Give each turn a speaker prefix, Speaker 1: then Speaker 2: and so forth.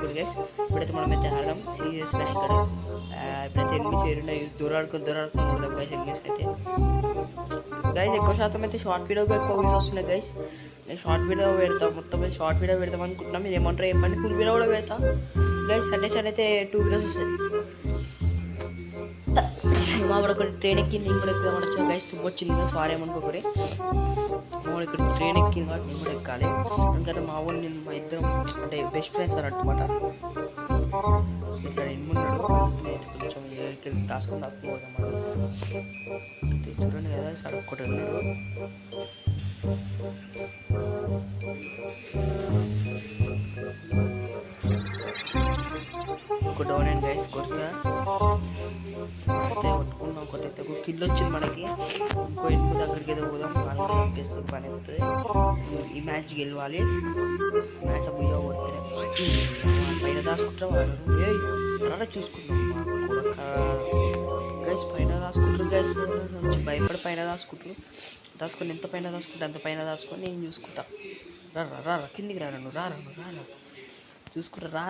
Speaker 1: చూడండి గైస్. ఇప్పుడైతే మనమైతే ఆడదాం సీరియస్ ఇక్కడ. ఇప్పుడైతే ఎనిమిస్ ఉన్నాయి, దూరాడుకొని కొడదాం గైస్. ఎనిమిస్ అయితే గైస్ ఎక్కువ శాతం అయితే షార్ట్ వీడియోగా ఎక్కువ వ్యూస్ వస్తున్నాయి గైస్. నేను షార్ట్ వీడియో పెడతా, మొత్తం షార్ట్ వీడియో పెడతాం అనుకుంటున్నాం. మీరు ఏమంటారు చెప్పండి. ఫుల్ వీడియో కూడా పెడతా గైస్. సండే అయితే 2 వీడియోస్ వస్తాయి. మా కూడా ఒకటి ట్రైన్ ఎక్కి నేను కూడా ఎక్కుదామని వచ్చాను గైస్. తుమ్మ వచ్చింది, సారీ ఏమనుకోకరి. మా వాడు ఇక్కడ ట్రైన్ ఎక్కింది కాబట్టి నేను కూడా ఎక్కాలి. ఎందుకంటే మా వాడు నేను మా ఇద్దరం అంటే బెస్ట్ ఫ్రెండ్స్ అన్నమాట. సరే ఇన్మున్నాడు, కొంచెం దాచుకొని పోదాం అంటే చూడండి కదా. సార్ ఒక్కటి ఉన్నాడు. ఒక డౌన్ అండ్ గైస్ కొడుతా అయితే పట్టుకున్నాం. ఒకటైతే ఒక కిల్ వచ్చింది మనకి. ఇంకో ఇంకో దగ్గరికి ఏదో పోదాం. పని అవుతుంది. ఈ మ్యాచ్ గెలవాలి. మ్యాచ్ బుయ్య కొడితే పైన దాచుకుంటాం. అలా చూసుకుంటాం గైస్. పైన దాచుకుంటారు గైస్. భయపడి పైన దాచుకొని ఎంత పైన దాచుకుంటే అంత పైన దాచుకొని నేను చూసుకుంటా. రా కిందికి రా, నువ్వు రా చూసుకుంటా రా.